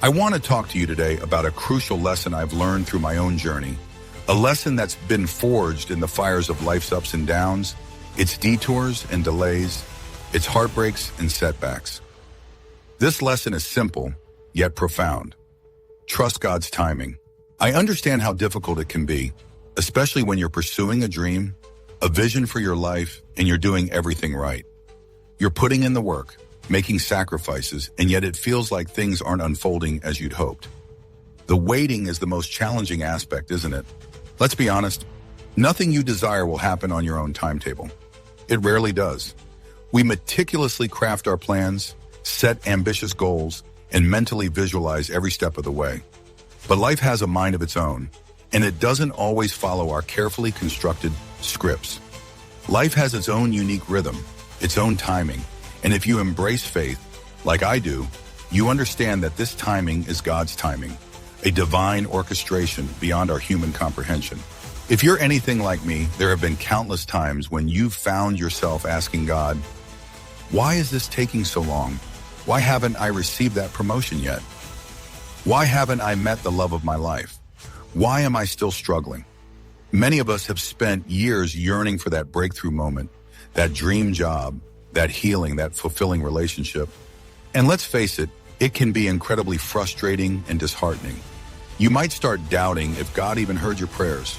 I want to talk to you today about a crucial lesson I've learned through my own journey, a lesson that's been forged in the fires of life's ups and downs, its detours and delays, its heartbreaks and setbacks. This lesson is simple, yet profound. Trust God's timing. I understand how difficult it can be, especially when you're pursuing a dream, a vision for your life, and you're doing everything right. You're putting in the work, making sacrifices, and yet it feels like things aren't unfolding as you'd hoped. The waiting is the most challenging aspect, isn't it? Let's be honest, nothing you desire will happen on your own timetable. It rarely does. We meticulously craft our plans, set ambitious goals, and mentally visualize every step of the way. But life has a mind of its own, and it doesn't always follow our carefully constructed scripts. Life has its own unique rhythm, its own timing, and if you embrace faith, like I do, you understand that this timing is God's timing, a divine orchestration beyond our human comprehension. If you're anything like me, there have been countless times when you've found yourself asking God, why is this taking so long? Why haven't I received that promotion yet? Why haven't I met the love of my life? Why am I still struggling? Many of us have spent years yearning for that breakthrough moment, that dream job, that healing, that fulfilling relationship. And let's face it, it can be incredibly frustrating and disheartening. You might start doubting if God even heard your prayers,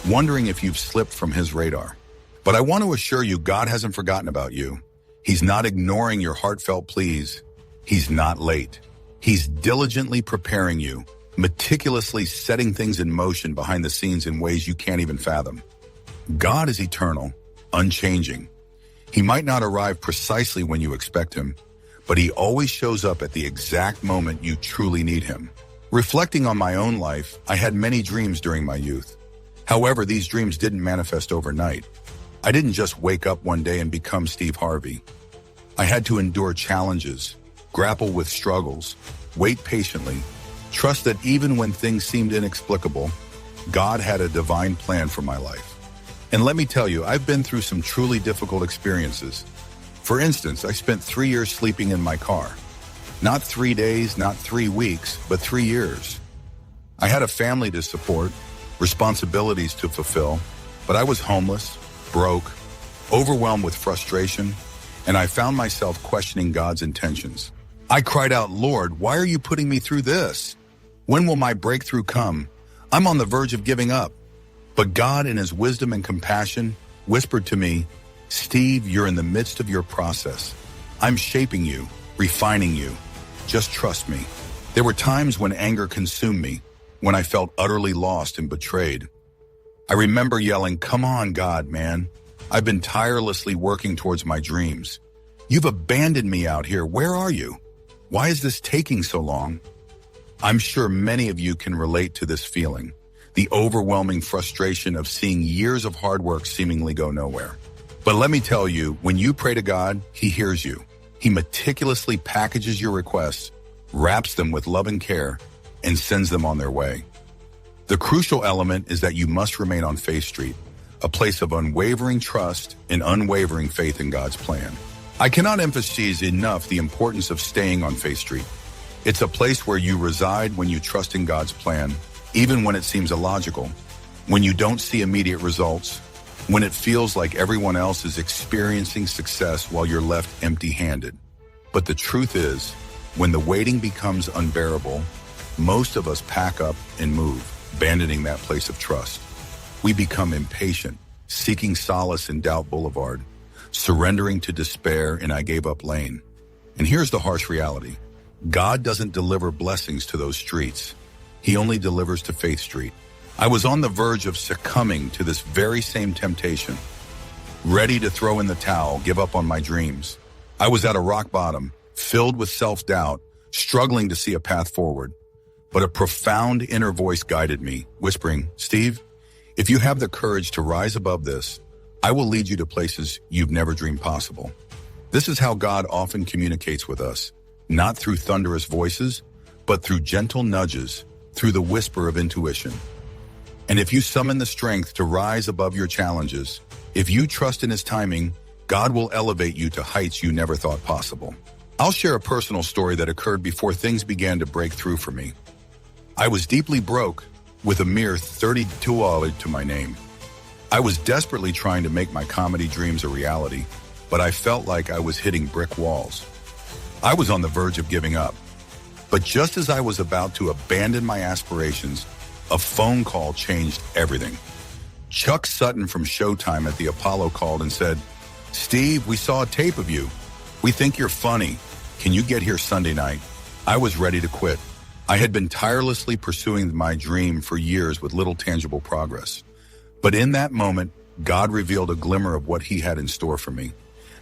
wondering if you've slipped from his radar. But I want to assure you, God hasn't forgotten about you. He's not ignoring your heartfelt pleas. He's not late. He's diligently preparing you, meticulously setting things in motion behind the scenes in ways you can't even fathom. God is eternal, unchanging. He might not arrive precisely when you expect him, but he always shows up at the exact moment you truly need him. Reflecting on my own life, I had many dreams during my youth. However, these dreams didn't manifest overnight. I didn't just wake up one day and become Steve Harvey. I had to endure challenges, grapple with struggles, wait patiently, trust that even when things seemed inexplicable, God had a divine plan for my life. And let me tell you, I've been through some truly difficult experiences. For instance, I spent 3 years sleeping in my car. Not 3 days, not 3 weeks, but 3 years. I had a family to support, responsibilities to fulfill, but I was homeless, broke, overwhelmed with frustration, and I found myself questioning God's intentions. I cried out, Lord, why are you putting me through this? When will my breakthrough come? I'm on the verge of giving up. But God, in his wisdom and compassion, whispered to me, Steve, you're in the midst of your process. I'm shaping you, refining you. Just trust me. There were times when anger consumed me, when I felt utterly lost and betrayed. I remember yelling, come on, God, man. I've been tirelessly working towards my dreams. You've abandoned me out here. Where are you? Why is this taking so long? I'm sure many of you can relate to this feeling. The overwhelming frustration of seeing years of hard work seemingly go nowhere. But let me tell you, when you pray to God, he hears you. He meticulously packages your requests, wraps them with love and care, and sends them on their way. The crucial element is that you must remain on Faith Street, a place of unwavering trust and unwavering faith in God's plan. I cannot emphasize enough the importance of staying on Faith Street. It's a place where you reside when you trust in God's plan, even when it seems illogical, when you don't see immediate results, when it feels like everyone else is experiencing success while you're left empty-handed. But the truth is, when the waiting becomes unbearable, most of us pack up and move, abandoning that place of trust. We become impatient, seeking solace in Doubt Boulevard, surrendering to despair in I Gave Up Lane. And here's the harsh reality. God doesn't deliver blessings to those streets. He only delivers to Faith Street. I was on the verge of succumbing to this very same temptation, ready to throw in the towel, give up on my dreams. I was at a rock bottom, filled with self-doubt, struggling to see a path forward. But a profound inner voice guided me, whispering, Steve, if you have the courage to rise above this, I will lead you to places you've never dreamed possible. This is how God often communicates with us, not through thunderous voices, but through gentle nudges, through the whisper of intuition. And if you summon the strength to rise above your challenges, if you trust in his timing, God will elevate you to heights you never thought possible. I'll share a personal story that occurred before things began to break through for me. I was deeply broke, with a mere $32 to my name. I was desperately trying to make my comedy dreams a reality, but I felt like I was hitting brick walls. I was on the verge of giving up. But just as I was about to abandon my aspirations, a phone call changed everything. Chuck Sutton from Showtime at the Apollo called and said, "Steve, we saw a tape of you. We think you're funny. Can you get here Sunday night?" I was ready to quit. I had been tirelessly pursuing my dream for years with little tangible progress. But in that moment, God revealed a glimmer of what he had in store for me.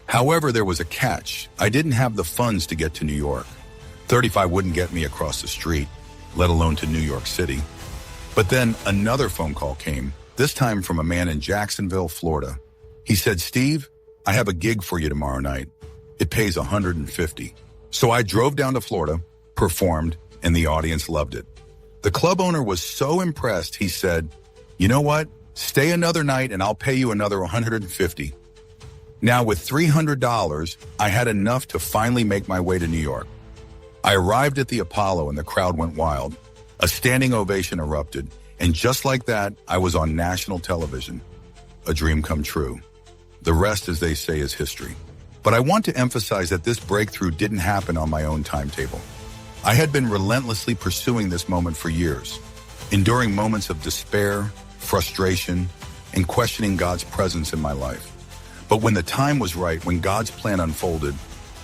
However, there was a catch. I didn't have the funds to get to New York. 35 wouldn't get me across the street, let alone to New York City. But then another phone call came, this time from a man in Jacksonville, Florida. He said, "Steve, I have a gig for you tomorrow night. It pays $150. So I drove down to Florida, performed, and the audience loved it. The club owner was so impressed, he said, "You know what? Stay another night and I'll pay you another $150. Now, with $300, I had enough to finally make my way to New York. I arrived at the Apollo and the crowd went wild. A standing ovation erupted, and just like that, I was on national television. A dream come true. The rest, as they say, is history. But I want to emphasize that this breakthrough didn't happen on my own timetable. I had been relentlessly pursuing this moment for years, enduring moments of despair, frustration, and questioning God's presence in my life. But when the time was right, when God's plan unfolded,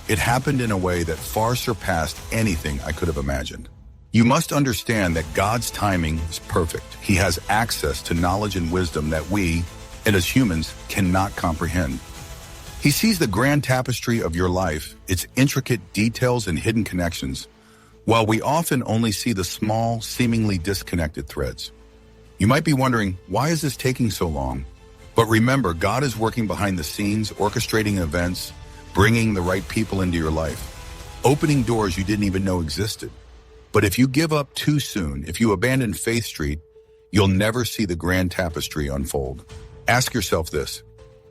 it happened in a way that far surpassed anything I could have imagined. You must understand that God's timing is perfect. He has access to knowledge and wisdom that we, and as humans, cannot comprehend. He sees the grand tapestry of your life, its intricate details and hidden connections, while we often only see the small, seemingly disconnected threads. You might be wondering, why is this taking so long? But remember, God is working behind the scenes, orchestrating events, bringing the right people into your life, opening doors you didn't even know existed. But if you give up too soon, if you abandon Faith Street, you'll never see the grand tapestry unfold. Ask yourself this: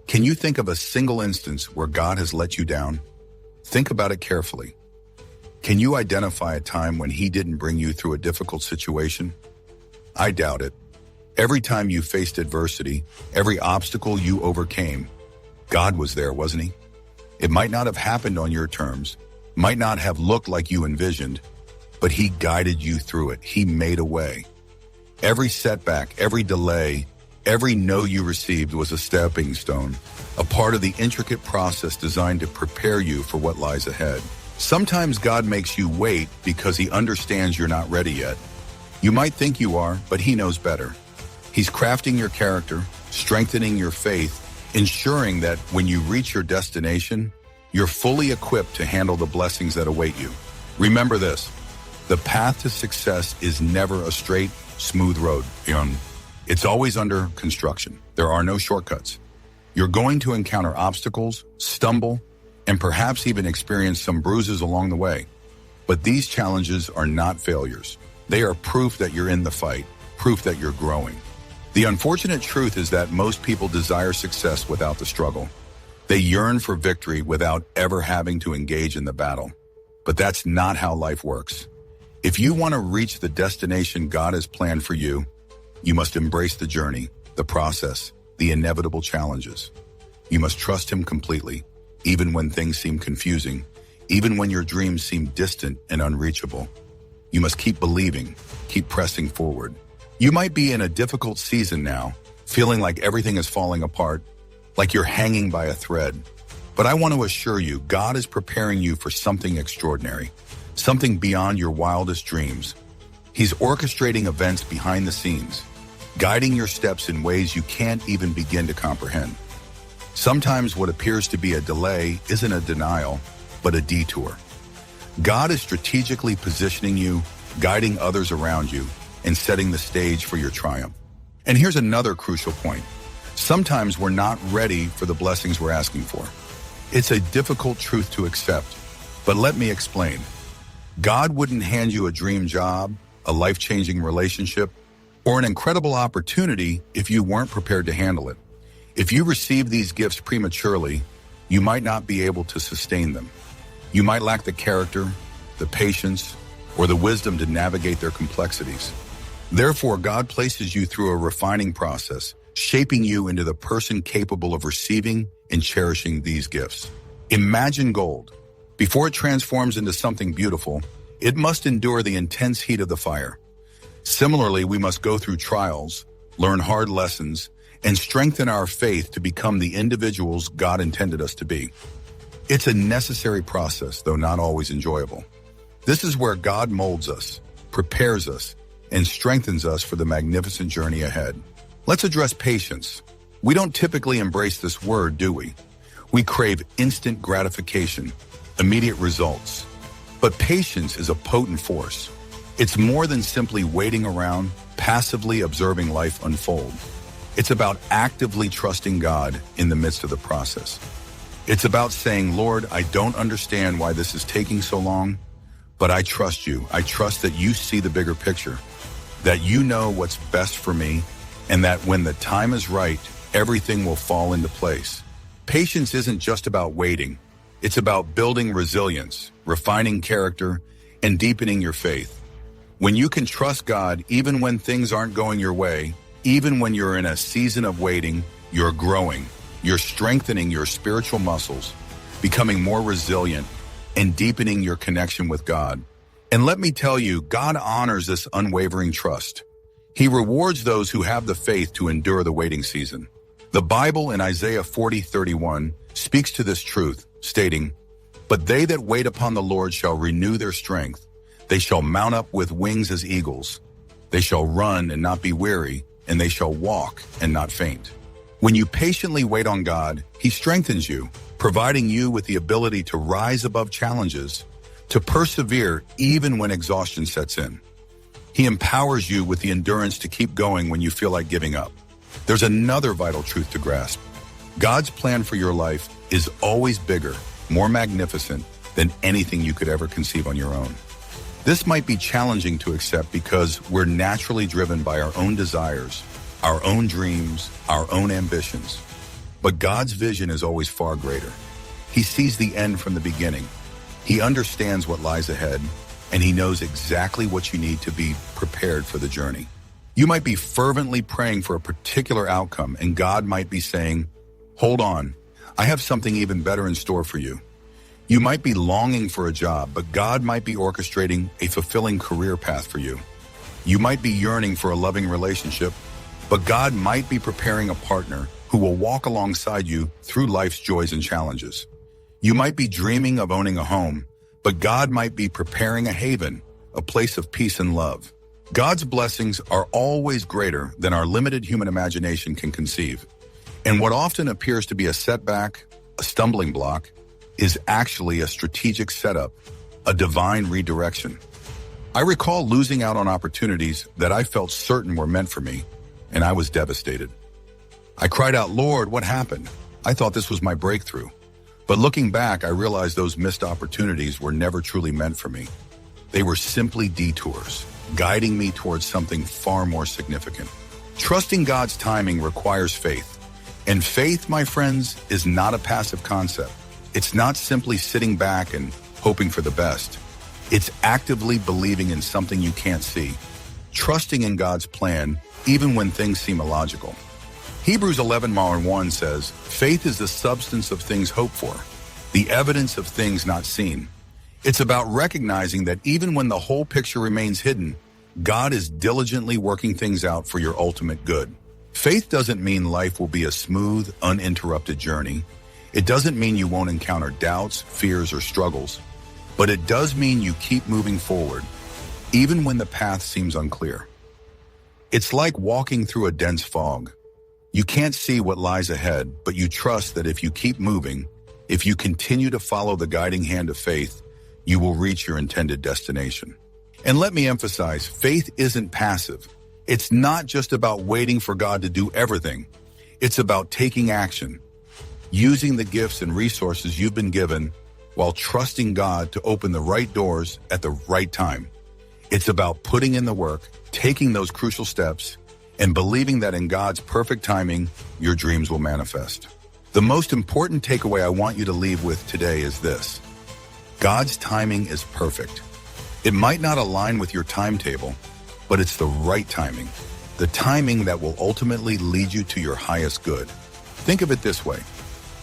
can you think of a single instance where God has let you down? Think about it carefully. Can you identify a time when he didn't bring you through a difficult situation? I doubt it. Every time you faced adversity, every obstacle you overcame, God was there, wasn't he? It might not have happened on your terms, might not have looked like you envisioned, but he guided you through it. He made a way. Every setback, every delay, every no you received was a stepping stone, a part of the intricate process designed to prepare you for what lies ahead. Sometimes God makes you wait because he understands you're not ready yet. You might think you are, but he knows better. He's crafting your character, strengthening your faith, ensuring that when you reach your destination, you're fully equipped to handle the blessings that await you. Remember this: the path to success is never a straight, smooth road. It's always under construction. There are no shortcuts. You're going to encounter obstacles, stumble, and perhaps even experience some bruises along the way. But these challenges are not failures. They are proof that you're in the fight, proof that you're growing. The unfortunate truth is that most people desire success without the struggle. They yearn for victory without ever having to engage in the battle. But that's not how life works. If you want to reach the destination God has planned for you, you must embrace the journey, the process, the inevitable challenges. You must trust him completely, even when things seem confusing, even when your dreams seem distant and unreachable. You must keep believing, keep pressing forward. You might be in a difficult season now, feeling like everything is falling apart, like you're hanging by a thread. But I want to assure you, God is preparing you for something extraordinary, something beyond your wildest dreams. He's orchestrating events behind the scenes, guiding your steps in ways you can't even begin to comprehend. Sometimes what appears to be a delay isn't a denial, but a detour. God is strategically positioning you, guiding others around you, and setting the stage for your triumph. And here's another crucial point. Sometimes we're not ready for the blessings we're asking for. It's a difficult truth to accept, but let me explain. God wouldn't hand you a dream job, a life-changing relationship, or an incredible opportunity if you weren't prepared to handle it. If you receive these gifts prematurely, you might not be able to sustain them. You might lack the character, the patience, or the wisdom to navigate their complexities. Therefore, God places you through a refining process, shaping you into the person capable of receiving and cherishing these gifts. Imagine gold. Before it transforms into something beautiful, it must endure the intense heat of the fire. Similarly, we must go through trials, learn hard lessons, and strengthen our faith to become the individuals God intended us to be. It's a necessary process, though not always enjoyable. This is where God molds us, prepares us, and strengthens us for the magnificent journey ahead. Let's address patience. We don't typically embrace this word, do we? We crave instant gratification, immediate results. But patience is a potent force. It's more than simply waiting around, passively observing life unfold. It's about actively trusting God in the midst of the process. It's about saying, Lord, I don't understand why this is taking so long, but I trust you. I trust that you see the bigger picture, that you know what's best for me, and that when the time is right, everything will fall into place. Patience isn't just about waiting. It's about building resilience, refining character, and deepening your faith. When you can trust God, even when things aren't going your way, even when you're in a season of waiting, you're growing. You're strengthening your spiritual muscles, becoming more resilient, and deepening your connection with God. And let me tell you, God honors this unwavering trust. He rewards those who have the faith to endure the waiting season. The Bible in Isaiah 40:31 speaks to this truth, stating, "But they that wait upon the Lord shall renew their strength. They shall mount up with wings as eagles. They shall run and not be weary, and they shall walk and not faint." When you patiently wait on God, He strengthens you, providing you with the ability to rise above challenges, to persevere even when exhaustion sets in. He empowers you with the endurance to keep going when you feel like giving up. There's another vital truth to grasp. God's plan for your life is always bigger, more magnificent than anything you could ever conceive on your own. This might be challenging to accept because we're naturally driven by our own desires, our own dreams, our own ambitions. But God's vision is always far greater. He sees the end from the beginning. He understands what lies ahead, and He knows exactly what you need to be prepared for the journey. You might be fervently praying for a particular outcome, and God might be saying, "Hold on, I have something even better in store for you." You might be longing for a job, but God might be orchestrating a fulfilling career path for you. You might be yearning for a loving relationship, but God might be preparing a partner who will walk alongside you through life's joys and challenges. You might be dreaming of owning a home, but God might be preparing a haven, a place of peace and love. God's blessings are always greater than our limited human imagination can conceive. And what often appears to be a setback, a stumbling block, is actually a strategic setup, a divine redirection. I recall losing out on opportunities that I felt certain were meant for me, and I was devastated. I cried out, "Lord, what happened? I thought this was my breakthrough." But looking back, I realized those missed opportunities were never truly meant for me. They were simply detours, guiding me towards something far more significant. Trusting God's timing requires faith. And faith, my friends, is not a passive concept. It's not simply sitting back and hoping for the best. It's actively believing in something you can't see, trusting in God's plan, even when things seem illogical. Hebrews 11:1 says, "Faith is the substance of things hoped for, the evidence of things not seen." It's about recognizing that even when the whole picture remains hidden, God is diligently working things out for your ultimate good. Faith doesn't mean life will be a smooth, uninterrupted journey. It doesn't mean you won't encounter doubts, fears, or struggles. But it does mean you keep moving forward, even when the path seems unclear. It's like walking through a dense fog. You can't see what lies ahead, but you trust that if you keep moving, if you continue to follow the guiding hand of faith, you will reach your intended destination. And let me emphasize, faith isn't passive. It's not just about waiting for God to do everything. It's about taking action, using the gifts and resources you've been given while trusting God to open the right doors at the right time. It's about putting in the work, taking those crucial steps, and believing that in God's perfect timing, your dreams will manifest. The most important takeaway I want you to leave with today is this. God's timing is perfect. It might not align with your timetable, but it's the right timing. The timing that will ultimately lead you to your highest good. Think of it this way.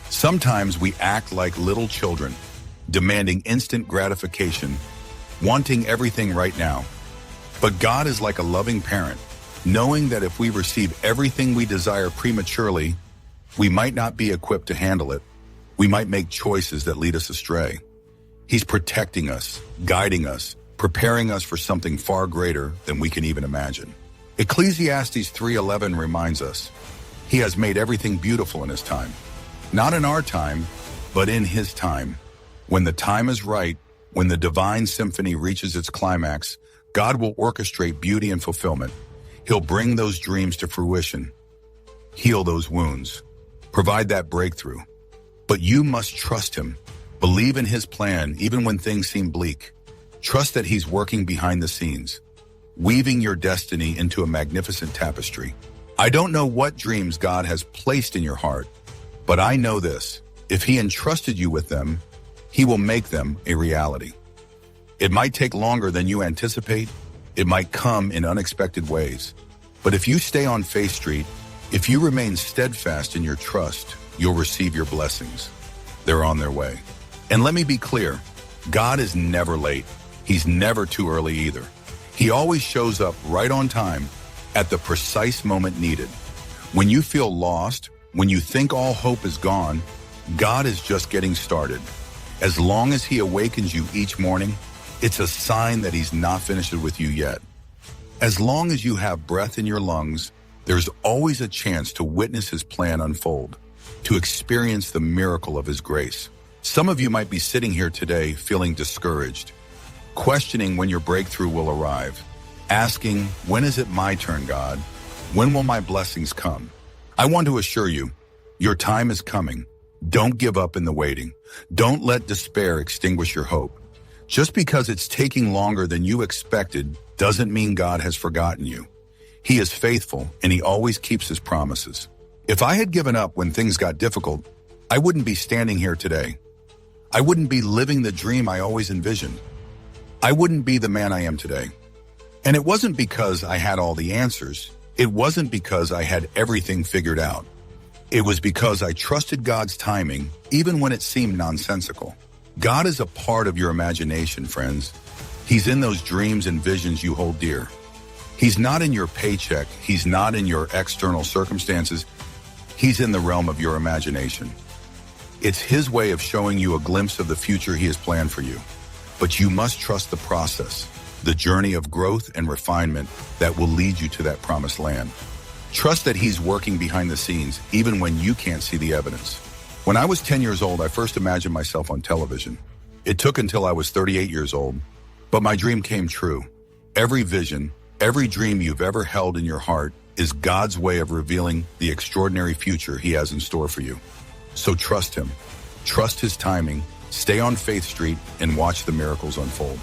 Sometimes we act like little children, demanding instant gratification, wanting everything right now. But God is like a loving parent, knowing that if we receive everything we desire prematurely, we might not be equipped to handle it. We might make choices that lead us astray. He's protecting us, guiding us, preparing us for something far greater than we can even imagine. Ecclesiastes 3:11 reminds us, He has made everything beautiful in His time. Not in our time, but in His time. When the time is right, when the divine symphony reaches its climax, God will orchestrate beauty and fulfillment. He'll bring those dreams to fruition, heal those wounds, provide that breakthrough. But you must trust Him. Believe in His plan even when things seem bleak. Trust that He's working behind the scenes, weaving your destiny into a magnificent tapestry. I don't know what dreams God has placed in your heart, but I know this. If He entrusted you with them, He will make them a reality. It might take longer than you anticipate. It might come in unexpected ways. But if you stay on Faith Street, if you remain steadfast in your trust, you'll receive your blessings. They're on their way. And let me be clear, God is never late. He's never too early either. He always shows up right on time at the precise moment needed. When you feel lost, when you think all hope is gone, God is just getting started. As long as He awakens you each morning, it's a sign that He's not finished with you yet. As long as you have breath in your lungs, there's always a chance to witness His plan unfold, to experience the miracle of His grace. Some of you might be sitting here today feeling discouraged, questioning when your breakthrough will arrive, asking, when is it my turn, God? When will my blessings come? I want to assure you, your time is coming. Don't give up in the waiting. Don't let despair extinguish your hope. Just because it's taking longer than you expected doesn't mean God has forgotten you. He is faithful, and He always keeps His promises. If I had given up when things got difficult, I wouldn't be standing here today. I wouldn't be living the dream I always envisioned. I wouldn't be the man I am today. And it wasn't because I had all the answers. It wasn't because I had everything figured out. It was because I trusted God's timing, even when it seemed nonsensical. God is a part of your imagination, friends. He's in those dreams and visions you hold dear. He's not in your paycheck. He's not in your external circumstances. He's in the realm of your imagination. It's His way of showing you a glimpse of the future He has planned for you. But you must trust the process, the journey of growth and refinement that will lead you to that promised land. Trust that He's working behind the scenes, even when you can't see the evidence. When I was 10 years old, I first imagined myself on television. It took until I was 38 years old, but my dream came true. Every vision, every dream you've ever held in your heart is God's way of revealing the extraordinary future He has in store for you. So trust Him. Trust His timing. Stay on Faith Street and watch the miracles unfold.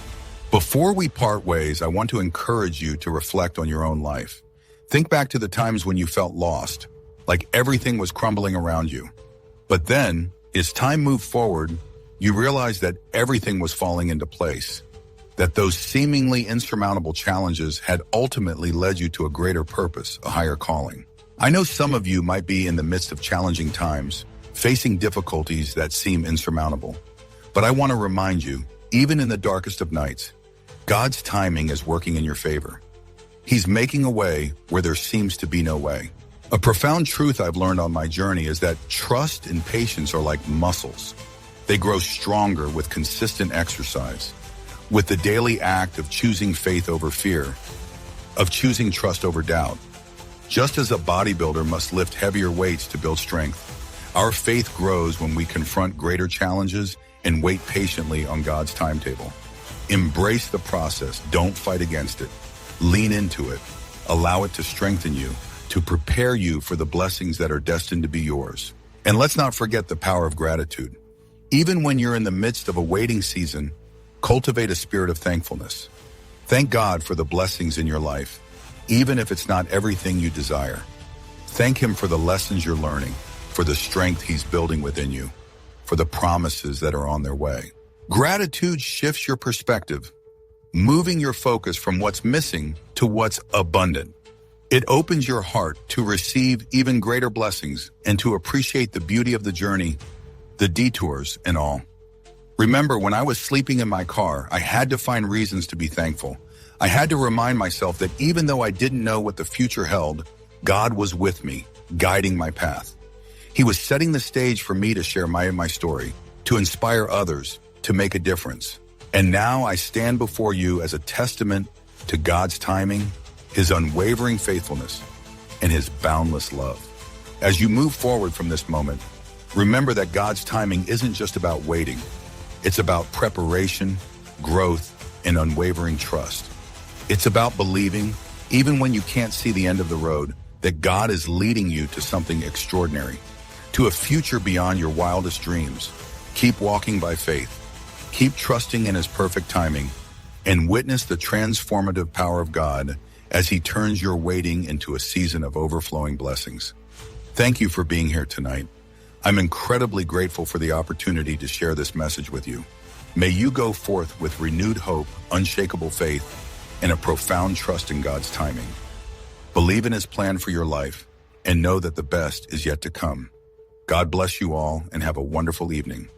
Before we part ways, I want to encourage you to reflect on your own life. Think back to the times when you felt lost, like everything was crumbling around you. But then, as time moved forward, you realized that everything was falling into place, that those seemingly insurmountable challenges had ultimately led you to a greater purpose, a higher calling. I know some of you might be in the midst of challenging times, facing difficulties that seem insurmountable. But I want to remind you, even in the darkest of nights, God's timing is working in your favor. He's making a way where there seems to be no way. A profound truth I've learned on my journey is that trust and patience are like muscles. They grow stronger with consistent exercise, with the daily act of choosing faith over fear, of choosing trust over doubt. Just as a bodybuilder must lift heavier weights to build strength, our faith grows when we confront greater challenges and wait patiently on God's timetable. Embrace the process. Don't fight against it. Lean into it. Allow it to strengthen you, to prepare you for the blessings that are destined to be yours. And let's not forget the power of gratitude. Even when you're in the midst of a waiting season, cultivate a spirit of thankfulness. Thank God for the blessings in your life, even if it's not everything you desire. Thank Him for the lessons you're learning, for the strength He's building within you, for the promises that are on their way. Gratitude shifts your perspective, moving your focus from what's missing to what's abundant. It opens your heart to receive even greater blessings and to appreciate the beauty of the journey, the detours, and all. Remember, when I was sleeping in my car, I had to find reasons to be thankful. I had to remind myself that even though I didn't know what the future held, God was with me, guiding my path. He was setting the stage for me to share my story, to inspire others, to make a difference. And now I stand before you as a testament to God's timing, His unwavering faithfulness, and His boundless love. As you move forward from this moment, remember that God's timing isn't just about waiting. It's about preparation, growth, and unwavering trust. It's about believing, even when you can't see the end of the road, that God is leading you to something extraordinary, to a future beyond your wildest dreams. Keep walking by faith. Keep trusting in His perfect timing, and witness the transformative power of God as He turns your waiting into a season of overflowing blessings. Thank you for being here tonight. I'm incredibly grateful for the opportunity to share this message with you. May you go forth with renewed hope, unshakable faith, and a profound trust in God's timing. Believe in His plan for your life and know that the best is yet to come. God bless you all and have a wonderful evening.